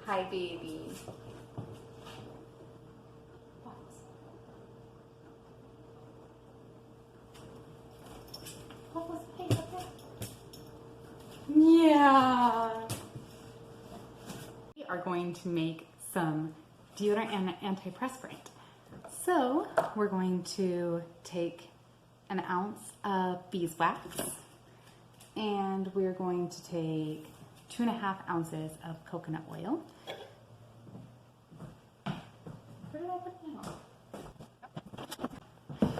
Hi, baby. Yeah. We are going to make some deodorant and antiperspirant. So we're going to take an ounce of beeswax and we're going to take 2.5 ounces of coconut oil. Where did I put it now?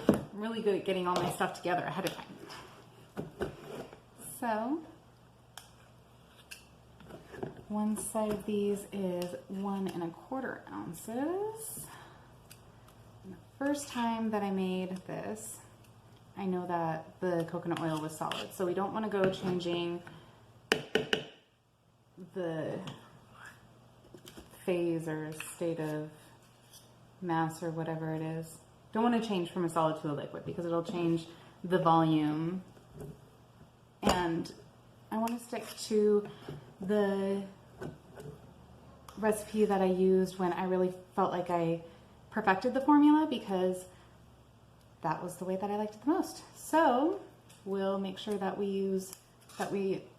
I'm really good at getting all my stuff together ahead of time. So one side of these is 1.25 ounces. And the first time that I made this, I know that the coconut oil was solid, so we don't want to go changing the phase or state of mass or whatever it is. Don't want to change from a solid to a liquid because it'll change the volume. And I want to stick to the recipe that I used when I really felt like I perfected the formula, because that was the way that I liked it the most. So we'll make sure that we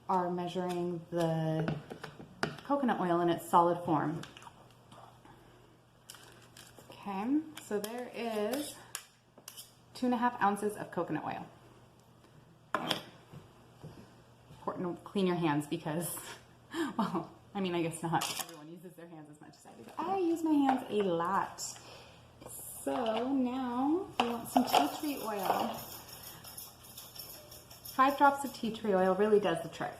are measuring the coconut oil in its solid form. Okay, so there is 2.5 ounces of coconut oil. Important to clean your hands because, well, I mean, I guess not everyone uses their hands as much as I do, but I use my hands a lot. So now we want some tea tree oil. 5 drops of tea tree oil really does the trick.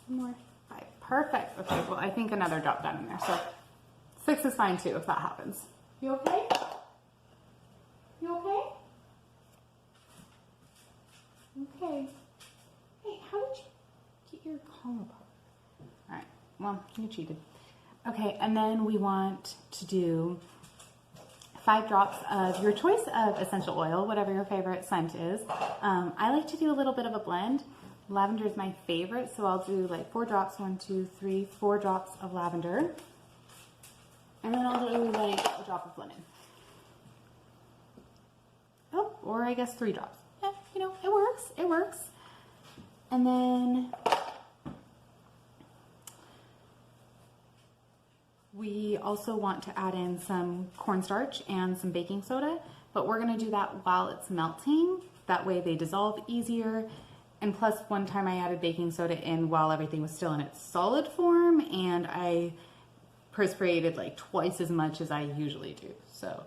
One more. 5. Perfect. Okay, well, I think another drop down in there. So 6 is fine too if that happens. You okay? You okay? Okay. Hey, how did you get your comb apart? All right, well, you cheated. Okay, and then we want to do 5 drops of your choice of essential oil, whatever your favorite scent is. I like to do a little bit of a blend. Lavender is my favorite, so I'll do like 4 drops, 1, 2, 3, 4 drops of lavender. And then I'll do like a drop of linen. Oh, or I guess 3 drops. Yeah, you know, it works, it works. And then we also want to add in some cornstarch and some baking soda, but we're going to do that while it's melting. That way they dissolve easier. And plus, one time I added baking soda in while everything was still in its solid form, and I perspirated like twice as much as I usually do. So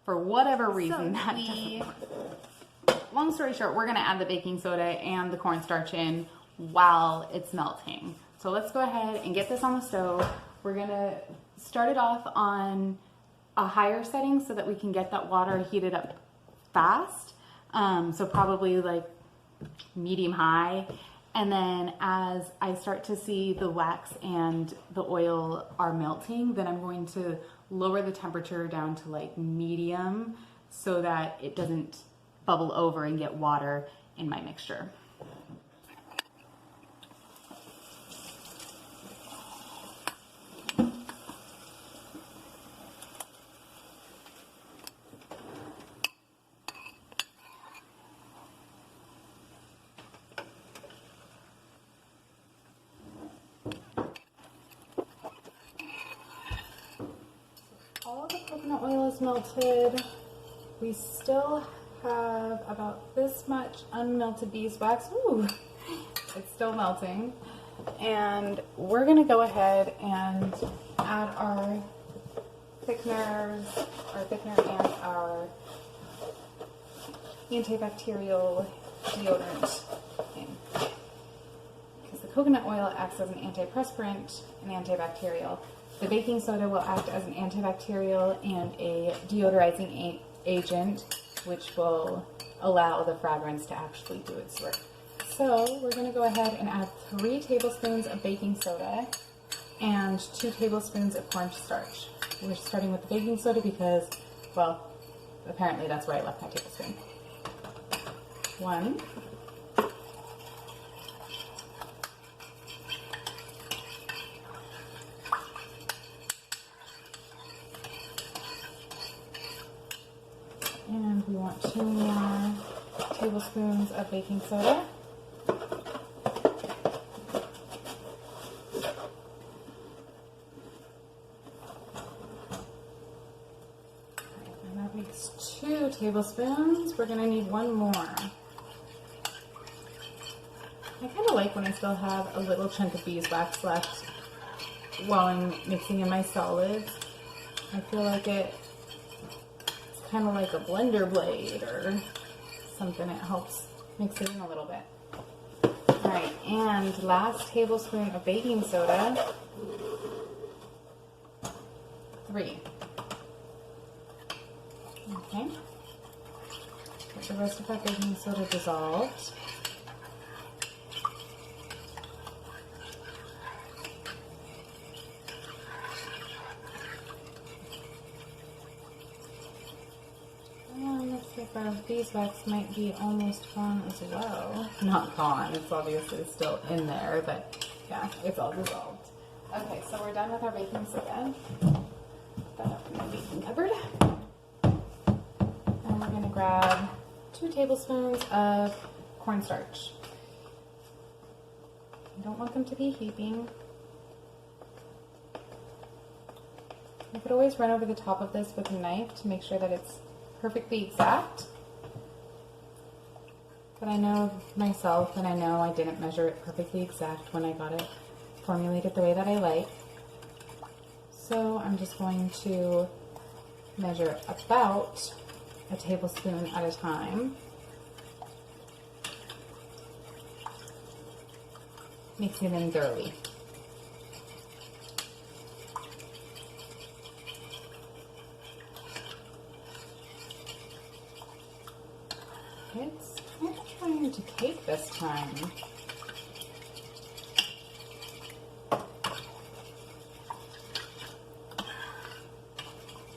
for whatever reason, that doesn't work. Long story short, we're going to add the baking soda and the cornstarch in while it's melting. So let's go ahead and get this on the stove. We're going to start it off on a higher setting so that we can get that water heated up fast. So probably like medium high. And then as I start to see the wax and the oil are melting, then I'm going to lower the temperature down to like medium so that it doesn't bubble over and get water in my mixture. All the coconut oil is melted. We still have about this much unmelted beeswax. Ooh, it's still melting. And we're gonna go ahead and add our thickener and our antibacterial deodorant in. Because the coconut oil acts as an antiperspirant and antibacterial. The baking soda will act as an antibacterial and a deodorizing agent, which will allow the fragrance to actually do its work. So we're going to go ahead and add 3 tablespoons of baking soda and 2 tablespoons of cornstarch. We're starting with the baking soda because, well, apparently that's where I left my tablespoon. 1. 2. want 2 more tablespoons of baking soda. And that makes 2 tablespoons. We're gonna need 1 more. I kind of like when I still have a little chunk of beeswax left while I'm mixing in my solids. I feel like it's kind of like a blender blade or something. It helps mix it in a little bit. All right, and last tablespoon of baking soda. 3. Okay. Get the rest of that baking soda dissolved. Looks like our beeswax might be almost gone as well. Not gone, it's obviously still in there, but yeah, it's all dissolved. Okay, so we're done with our baking soda. Put that up in my baking cupboard. And we're gonna grab 2 tablespoons of cornstarch. You don't want them to be heaping. You could always run over the top of this with a knife to make sure that it's perfectly exact. But I know myself, and I know I didn't measure it perfectly exact when I got it formulated the way that I like. So I'm just going to measure about a tablespoon at a time. Mix it in thoroughly. It's kind of trying to cake this time.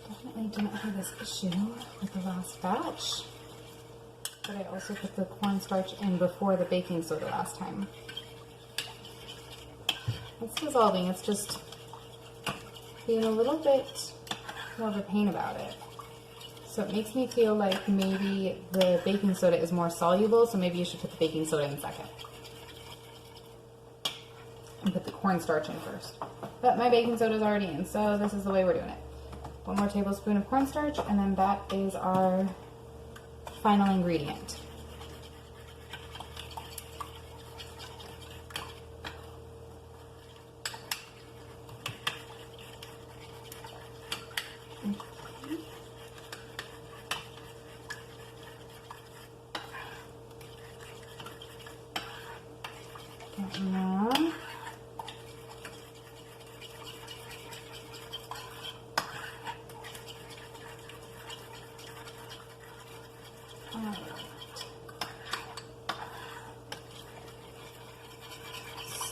Definitely didn't have this issue with the last batch. But I also put the cornstarch in before the baking soda last time. It's dissolving, it's just being a little bit more of a pain about it. So it makes me feel like maybe the baking soda is more soluble, so maybe you should put the baking soda in second. And put the cornstarch in first. But my baking soda is already in, so this is the way we're doing it. 1 more tablespoon of cornstarch, and then that is our final ingredient.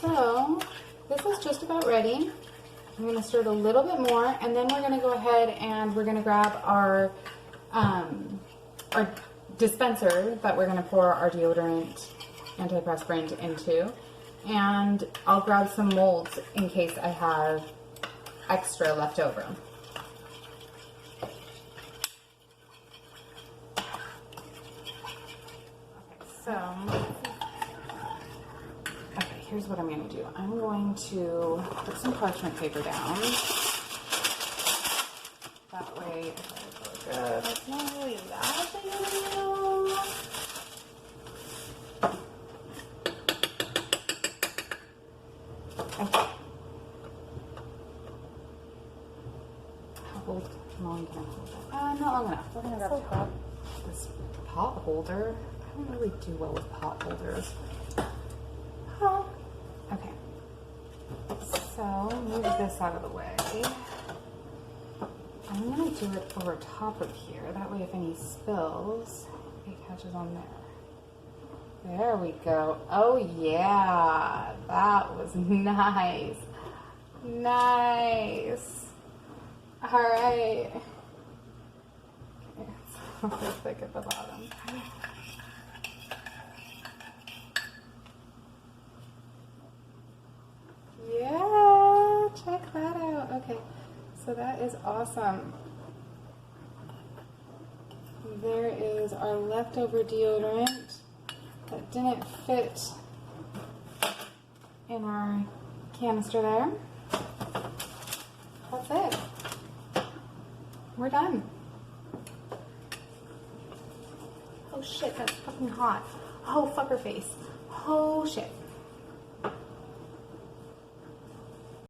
So this is just about ready. I'm going to stir it a little bit more, and then we're going to go ahead and we're going to grab our dispenser that we're going to pour our deodorant antiperspirant into, and I'll grab some molds in case I have extra left over. Okay, here's what I'm going to do. I'm going to put some parchment paper down. That way, it's not really that big of a deal. Okay. How long can I hold it? Not long enough. We're going to grab this pot holder. I don't really do well with pot holders. Oh. Okay. So, move this out of the way. I'm going to do it over top of here. That way if any spills, it catches on there. There we go. Oh yeah, that was nice. Nice. All right. Okay, it's a little thick at the bottom. Yeah, check that out. Okay, so that is awesome. there is our leftover deodorant that didn't fit in our canister there. That's it. We're done. Oh shit, that's fucking hot. Oh, fucker face. Oh shit.